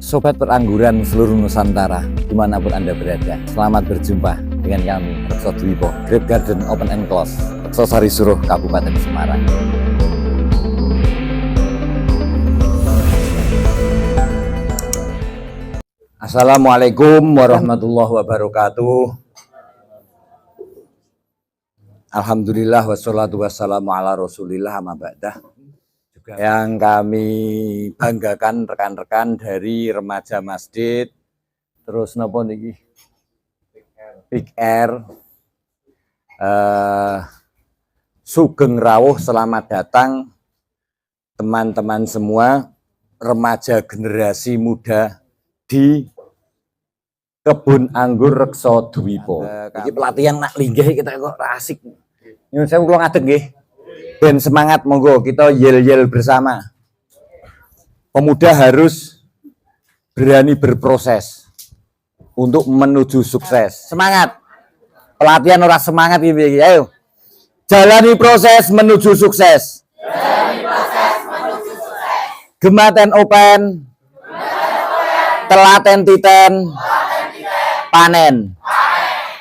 Sobat perangguran seluruh Nusantara, dimanapun Anda berada, selamat berjumpa dengan kami, Rekso Dwipo, Grape Garden Open and Close, Rekso Sarisuruh, Kabupaten Semarang. Assalamualaikum warahmatullahi wabarakatuh. Alhamdulillah wassalatu wassalamu ala rasulillah amma ba'dah. Yang kami banggakan rekan-rekan dari remaja masjid, terus nopo niki Big Air, Sugeng Rawuh, selamat datang teman-teman semua remaja generasi muda di Kebun Anggur Rekso Dwipo. Iki pelatihan nak linggih kita kok asik. Nyun sewu kula ngadeg nggih. Ben semangat, monggo kita yel-yel bersama. Pemuda harus berani berproses untuk menuju sukses. Semangat. Pelatihan orang semangat ini, ayo. Jalani proses menuju sukses. Jalani proses menuju sukses. Gematen open. Telaten titen. Panen.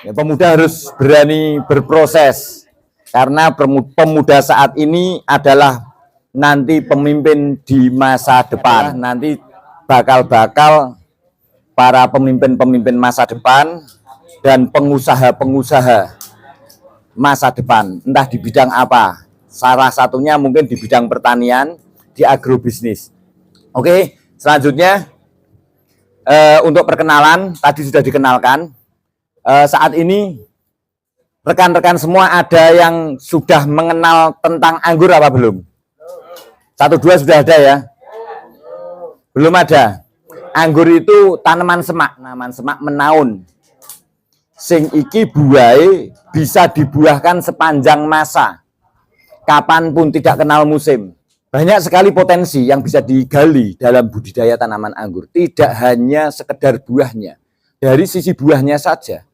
Ya, pemuda harus berani berproses. Karena pemuda saat ini adalah nanti pemimpin di masa depan. Nanti bakal para pemimpin-pemimpin masa depan dan pengusaha-pengusaha masa depan. Entah di bidang apa. Salah satunya mungkin di bidang pertanian, di agrobisnis. Oke, selanjutnya untuk perkenalan, tadi sudah dikenalkan. Saat ini rekan-rekan semua ada yang sudah mengenal tentang anggur apa belum? Satu dua sudah ada ya? Belum ada. Anggur itu tanaman semak menaun. Sing iki buahe bisa dibuahkan sepanjang masa. Kapanpun tidak kenal musim. Banyak sekali potensi yang bisa digali dalam budidaya tanaman anggur. Tidak hanya sekedar buahnya. Dari sisi buahnya saja.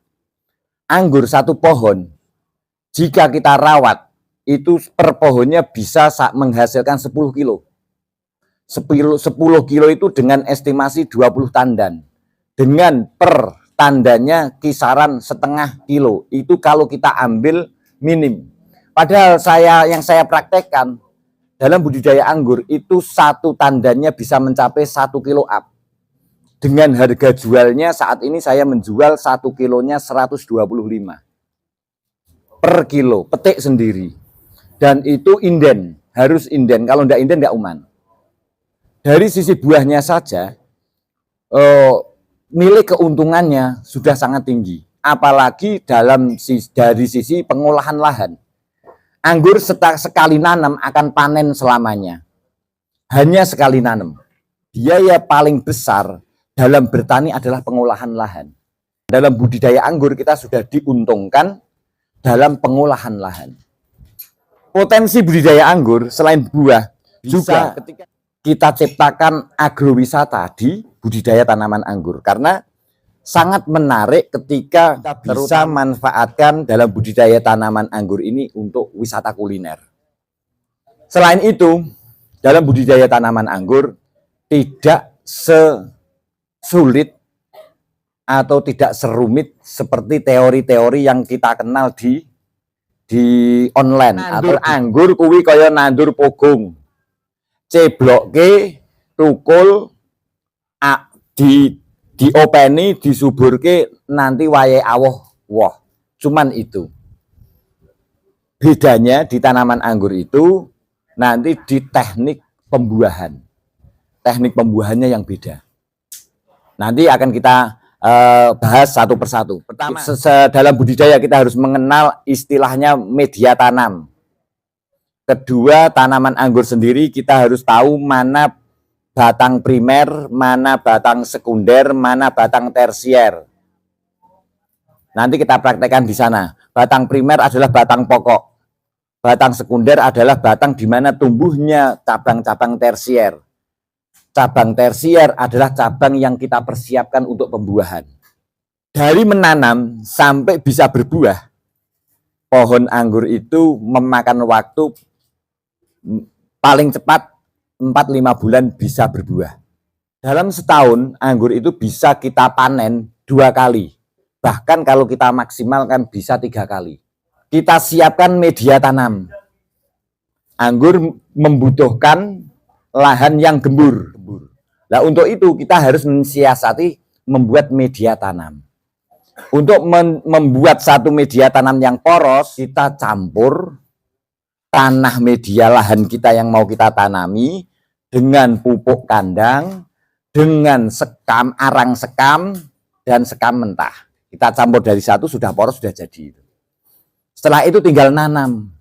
Anggur satu pohon, jika kita rawat, itu per pohonnya bisa menghasilkan 10 kilo. 10 kilo itu dengan estimasi 20 tandan. Dengan per tandannya kisaran setengah kilo. Itu kalau kita ambil minim. Padahal yang saya praktekkan, dalam budidaya anggur, itu satu tandannya bisa mencapai 1 kilo up. Dengan harga jualnya saat ini saya menjual 1 kilonya 125 per kilo, petik sendiri. Dan itu inden, harus inden. Kalau enggak inden enggak uman. Dari sisi buahnya saja, nilai keuntungannya sudah sangat tinggi. Apalagi dari sisi pengolahan lahan. Anggur sekali nanam akan panen selamanya. Hanya sekali nanam. Biaya paling besar dalam bertani adalah pengolahan lahan. Dalam budidaya anggur kita sudah diuntungkan dalam pengolahan lahan. Potensi budidaya anggur selain buah juga ketika kita ciptakan agrowisata di budidaya tanaman anggur. Karena sangat menarik ketika bisa manfaatkan dalam budidaya tanaman anggur ini untuk wisata kuliner. Selain itu, dalam budidaya tanaman anggur tidak sulit atau tidak serumit seperti teori-teori yang kita kenal di online. Nandur anggur kuwi kaya nandur pogung. Ceblokke, tukul, diopeni, disuburke, nanti wayahe awoh woh. Cuman itu. Bedanya di tanaman anggur itu nanti di teknik pembuahan. Teknik pembuahannya yang beda. Nanti akan kita bahas satu persatu. Pertama, dalam budidaya kita harus mengenal istilahnya media tanam. Kedua, tanaman anggur sendiri kita harus tahu mana batang primer, mana batang sekunder, mana batang tersier. Nanti kita praktekkan di sana. Batang primer adalah batang pokok. Batang sekunder adalah batang di mana tumbuhnya cabang-cabang tersier. Cabang tersier adalah cabang yang kita persiapkan untuk pembuahan. Dari menanam sampai bisa berbuah, pohon anggur itu memakan waktu paling cepat 4-5 bulan bisa berbuah. Dalam setahun, anggur itu bisa kita panen 2 kali. Bahkan kalau kita maksimalkan bisa 3 kali. Kita siapkan media tanam. Anggur membutuhkan lahan yang gembur. Nah, untuk itu kita harus mensiasati membuat media tanam. Untuk membuat satu media tanam yang poros, kita campur tanah media lahan kita yang mau kita tanami dengan pupuk kandang, dengan sekam, arang sekam, dan sekam mentah. Kita campur dari satu, sudah poros, sudah jadi. Setelah itu tinggal nanam.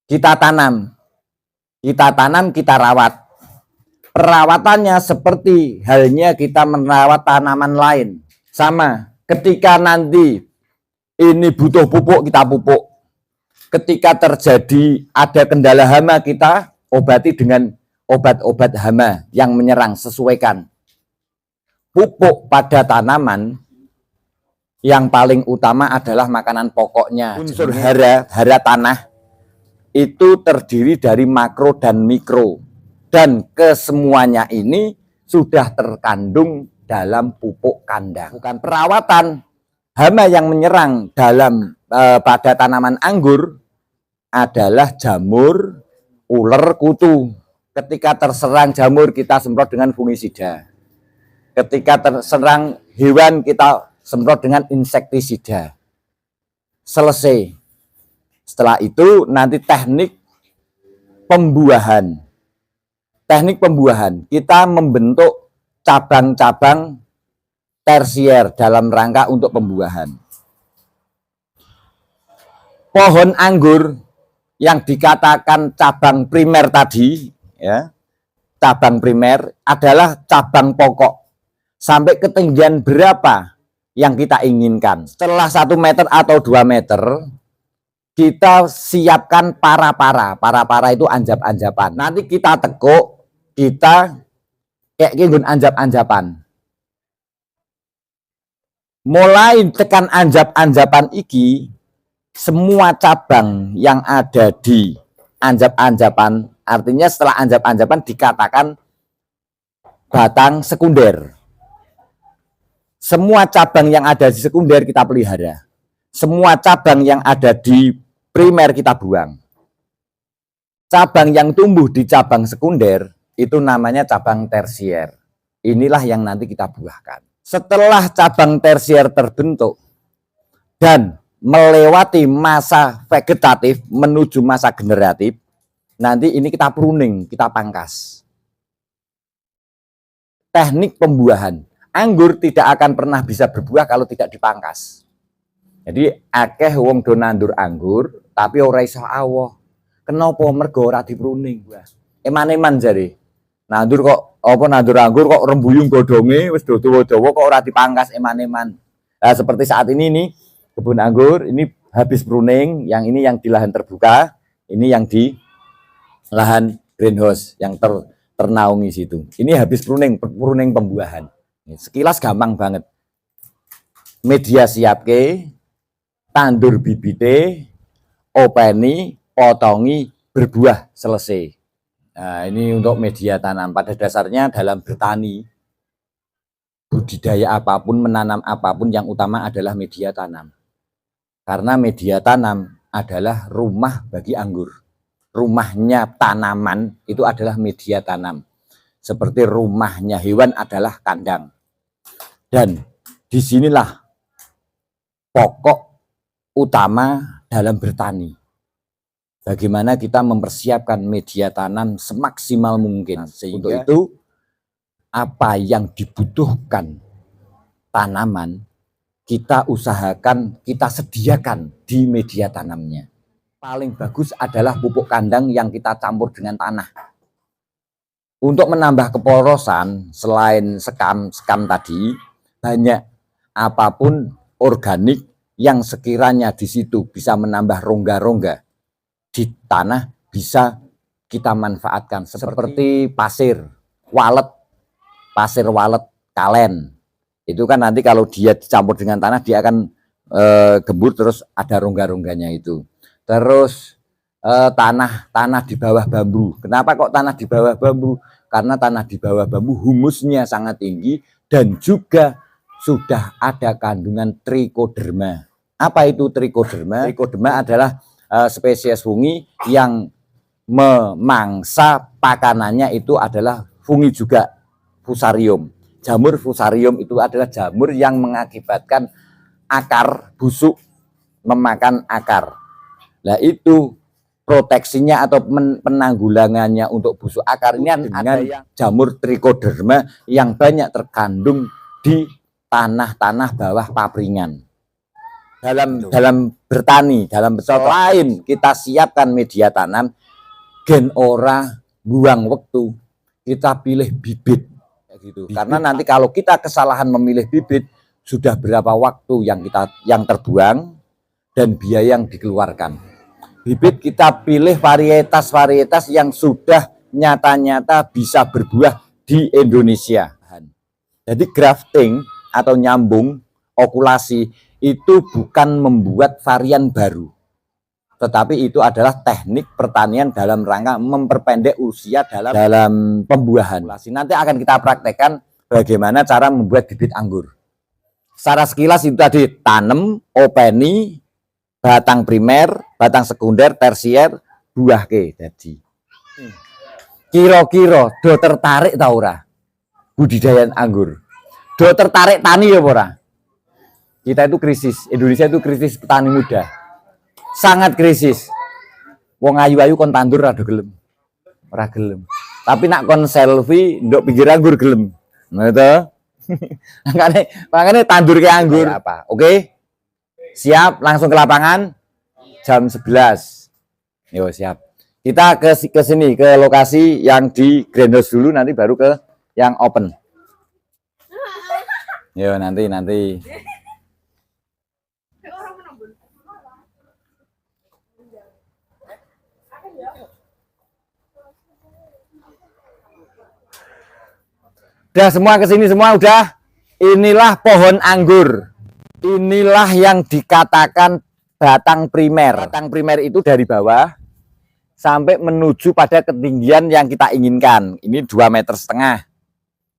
Kita tanam, kita rawat. Perawatannya seperti halnya kita merawat tanaman lain. Sama, ketika nanti ini butuh pupuk, kita pupuk. Ketika terjadi ada kendala hama, kita obati dengan obat-obat hama yang menyerang, sesuaikan. Pupuk pada tanaman yang paling utama adalah makanan pokoknya. Unsur hara tanah itu terdiri dari makro dan mikro. Dan kesemuanya ini sudah terkandung dalam pupuk kandang. Bukan perawatan. Hama yang menyerang dalam pada tanaman anggur adalah jamur, ular, kutu. Ketika terserang jamur, kita semprot dengan fungisida. Ketika terserang hewan, kita semprot dengan insektisida. Selesai. Setelah itu nanti teknik pembuahan. Teknik pembuahan, kita membentuk cabang-cabang tersier dalam rangka untuk pembuahan. Pohon anggur yang dikatakan cabang primer tadi, ya, cabang primer adalah cabang pokok. Sampai ketinggian berapa yang kita inginkan. Setelah 1 meter atau 2 meter, kita siapkan para-para. Para-para itu anjap-anjapan. Nanti kita tekuk, kita kayak gini anjap-anjapan. Mulai tekan anjap-anjapan iki, semua cabang yang ada di anjap-anjapan, artinya setelah anjap-anjapan dikatakan batang sekunder. Semua cabang yang ada di sekunder kita pelihara. Semua cabang yang ada di primer kita buang. Cabang yang tumbuh di cabang sekunder itu namanya cabang tersier. Inilah yang nanti kita buahkan. Setelah cabang tersier terbentuk dan melewati masa vegetatif menuju masa generatif, nanti ini kita pruning, kita pangkas. Teknik pembuahan. Anggur tidak akan pernah bisa berbuah kalau tidak dipangkas. Jadi akeh wong do nandur anggur tapi ora iso awoh. Kenapa? Mergo ora dipruning. Eman-eman jare. Nandur kok apa nandur anggur kok rembuyung godhonge wis dawa-dawa kok ora dipangkas eman-eman. Nah, seperti saat ini nih kebun anggur ini habis pruning, yang ini yang di lahan terbuka, ini yang di lahan greenhouse yang ternaungi situ. Ini habis pruning pembuahan. Sekilas gampang banget. Media siapke, tandur bibite, openi, potongi, berbuah, selesai. Nah, ini untuk media tanam. Pada dasarnya dalam bertani, budidaya apapun, menanam apapun, yang utama adalah media tanam. Karena media tanam adalah rumah bagi anggur. Rumahnya tanaman itu adalah media tanam. Seperti rumahnya hewan adalah kandang. Dan disinilah pokok utama dalam bertani. Bagaimana kita mempersiapkan media tanam semaksimal mungkin. Sehingga untuk itu, apa yang dibutuhkan tanaman, kita usahakan, kita sediakan di media tanamnya. Paling bagus adalah pupuk kandang yang kita campur dengan tanah. Untuk menambah keporosan, selain sekam tadi, banyak apapun organik yang sekiranya di situ bisa menambah rongga-rongga di tanah bisa kita manfaatkan. Seperti pasir walet, kalen. Itu kan nanti kalau dia dicampur dengan tanah, dia akan gembur terus ada rongga-rongganya itu. Terus tanah di bawah bambu. Kenapa kok tanah di bawah bambu? karena tanah di bawah bambu humusnya sangat tinggi dan juga sudah ada kandungan trichoderma. Apa itu trichoderma? Trichoderma adalah spesies fungi yang memangsa pakanannya itu adalah fungi juga, fusarium. Jamur fusarium itu adalah jamur yang mengakibatkan akar busuk memakan akar. Nah itu proteksinya atau penanggulangannya untuk busuk akar ini dengan jamur trichoderma yang banyak terkandung di tanah-tanah bawah papringan. Dalam bertani, dalam selain kita siapkan media tanam, gen ora buang waktu, kita pilih bibit gitu. Karena nanti kalau kita kesalahan memilih bibit, sudah berapa waktu yang terbuang dan biaya yang dikeluarkan. Bibit kita pilih varietas-varietas yang sudah nyata-nyata bisa berbuah di Indonesia. Jadi grafting atau nyambung okulasi itu bukan membuat varian baru, tetapi itu adalah teknik pertanian dalam rangka memperpendek usia dalam pembuahan. Nanti akan kita praktekkan bagaimana cara membuat bibit anggur. Secara sekilas itu tadi tanam, openi, batang primer, batang sekunder, tersier, buah ke. Jadi kira-kira do tertarik tau ora budidaya anggur? Do tertarik tani ya ora? Kita itu krisis, Indonesia itu krisis petani muda. Sangat krisis. Wong ayu-ayu kon tandur rada gelem. Ora gelem. Tapi nak kon selfie ndok pinggir anggur gelem. Nah itu. makanya tandur ke anggur apa? Oke. Siap, langsung ke lapangan jam 11. Yo siap. Kita ke sini ke lokasi yang di greenhouse dulu, nanti baru ke yang open. Yo nanti. Udah semua kesini semua udah. Inilah pohon anggur. Inilah yang dikatakan batang primer. Batang primer itu dari bawah sampai menuju pada ketinggian yang kita inginkan. Ini 2,5 meter.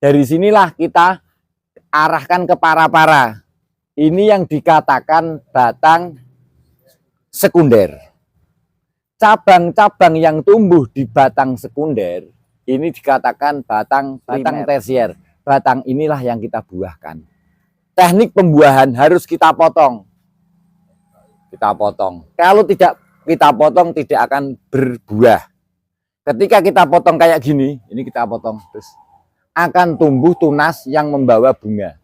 Dari sinilah kita arahkan ke para-para. Ini yang dikatakan batang sekunder. Cabang-cabang yang tumbuh di batang sekunder ini dikatakan batang tersier. Batang inilah yang kita buahkan. Teknik pembuahan harus kita potong. Kalau tidak kita potong tidak akan berbuah. Ketika kita potong kayak gini, ini kita potong terus akan tumbuh tunas yang membawa bunga.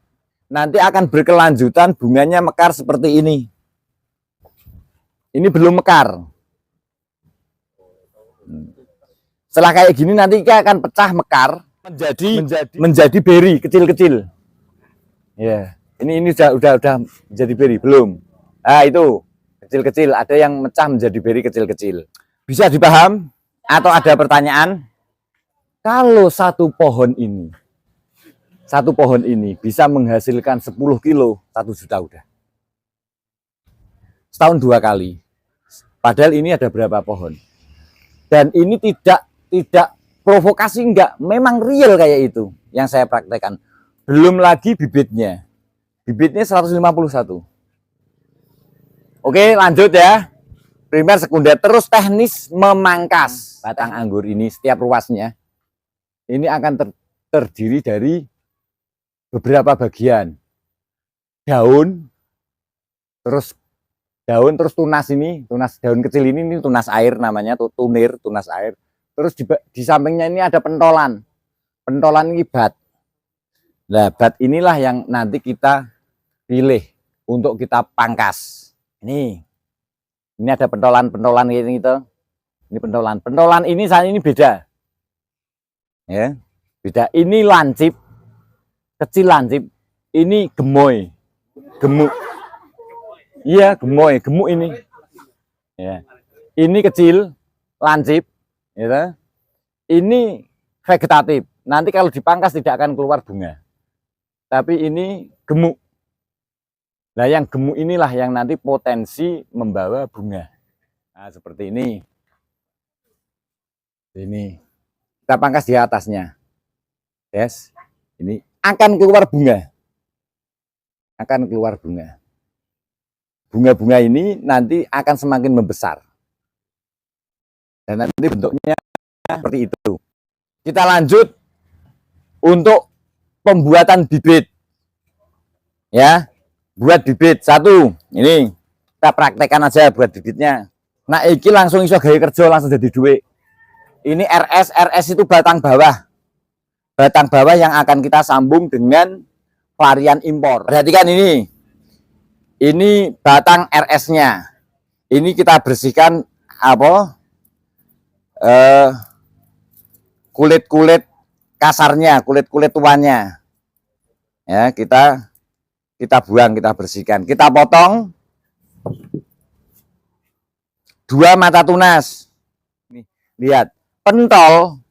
Nanti akan berkelanjutan, bunganya mekar seperti ini. Ini belum mekar. Setelah kayak gini nanti akan pecah mekar menjadi beri kecil-kecil. Ya, ini udah menjadi beri belum? Nah, itu kecil-kecil, ada yang mecah menjadi beri kecil-kecil. Bisa dipaham atau ada pertanyaan? Kalau satu pohon ini bisa menghasilkan 10 kilo, 1 juta udah. Setahun 2 kali. Padahal ini ada berapa pohon? Dan ini tidak provokasi, enggak, memang real kayak itu yang saya praktekkan. Belum lagi bibitnya 151. Oke, lanjut ya. Primer, sekunder, terus teknis memangkas batang anggur ini. Setiap ruasnya ini akan terdiri dari beberapa bagian. Daun, terus tunas ini, tunas daun kecil ini tunas air namanya, tunir, tunas air. Terus di sampingnya ini ada pentolan. Pentolan ini bat. Nah, bat inilah yang nanti kita pilih untuk kita pangkas. Ini ada pentolan ini tuh. Ini pentolan. Pentolan ini saat ini beda. Ya, beda. Ini lancip. Kecil lancip. Ini gemoy. Gemuk. Iya, gemoy, gemuk ini. Ya. Ini kecil, lancip. Ya, ini vegetatif. Nanti kalau dipangkas tidak akan keluar bunga. Tapi ini gemuk. Nah, yang gemuk inilah yang nanti potensi membawa bunga. Nah, seperti ini. Ini. Kita pangkas di atasnya. Yes, ini akan keluar bunga. Akan keluar bunga. Bunga-bunga ini nanti akan semakin membesar. Dan nanti bentuknya seperti itu. Kita lanjut untuk pembuatan bibit. Ya, buat bibit. Satu, ini kita praktekkan aja buat bibitnya. Nah, iki langsung iso gawe kerja langsung jadi duit. Ini RS itu batang bawah. Batang bawah yang akan kita sambung dengan varian impor. Perhatikan ini. Ini batang RS-nya. Ini kita bersihkan apa? Kulit-kulit kasarnya, kulit-kulit tuanya. Ya, kita buang, kita bersihkan. Kita potong 2 mata tunas. Nih, lihat, pentol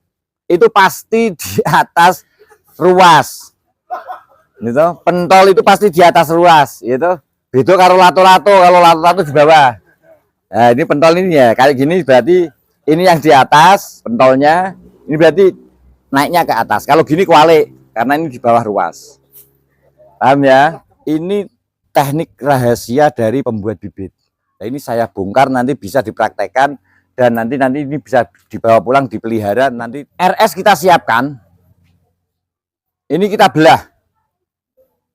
itu pasti di atas ruas. Gitu. Pentol itu pasti di atas ruas, gitu. Beda karo lato-lato, kalau lato-lato di bawah. Nah, ini pentol ini ya, kayak gini berarti ini yang di atas pentolnya, ini berarti naiknya ke atas. Kalau gini kualik, karena ini di bawah ruas. Paham ya? Ini teknik rahasia dari pembuat bibit. Nah, ini saya bongkar, nanti bisa dipraktekkan dan nanti ini bisa dibawa pulang, dipelihara. Nanti RS kita siapkan. Ini kita belah.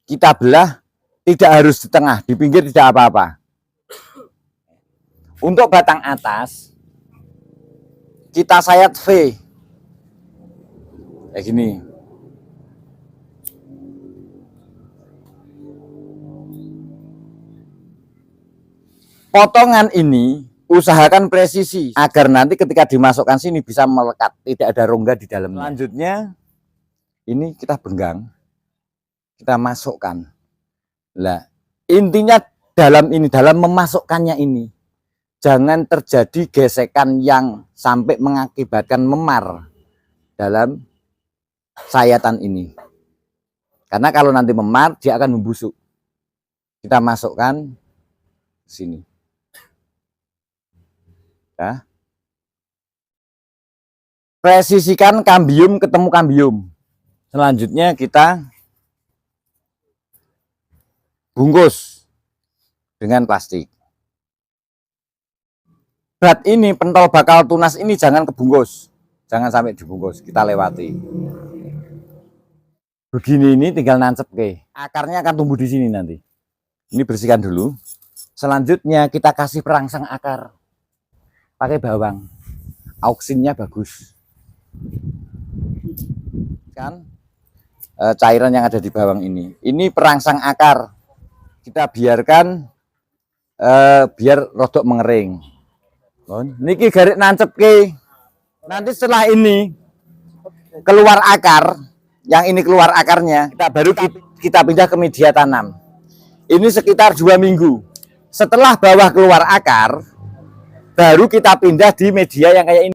Kita belah, tidak harus di tengah, di pinggir tidak apa-apa. Untuk batang atas kita sayat V. Kayak gini. Potongan ini usahakan presisi agar nanti ketika dimasukkan sini bisa melekat, tidak ada rongga di dalamnya. Selanjutnya ini kita benggang, kita masukkan. Lah, intinya dalam memasukkannya ini jangan terjadi gesekan yang sampai mengakibatkan memar dalam sayatan ini. Karena kalau nanti memar dia akan membusuk. Kita masukkan sini. Ya. Presisikan kambium ketemu kambium. Selanjutnya kita bungkus dengan plastik. Berat ini, pentol bakal tunas ini jangan kebungkus. Jangan sampai dibungkus, kita lewati. Begini ini tinggal nancep ke. Akarnya akan tumbuh di sini nanti. Ini bersihkan dulu. Selanjutnya kita kasih perangsang akar. Pakai bawang, auksinnya bagus kan, cairan yang ada di bawang ini perangsang akar, kita biarkan biar rodok mengering. Niki garik nancep ke. Nanti setelah ini keluar akar, yang ini keluar akarnya, kita pindah ke media tanam. Ini sekitar 2 minggu setelah bawah keluar akar, baru kita pindah di media yang kayak ini.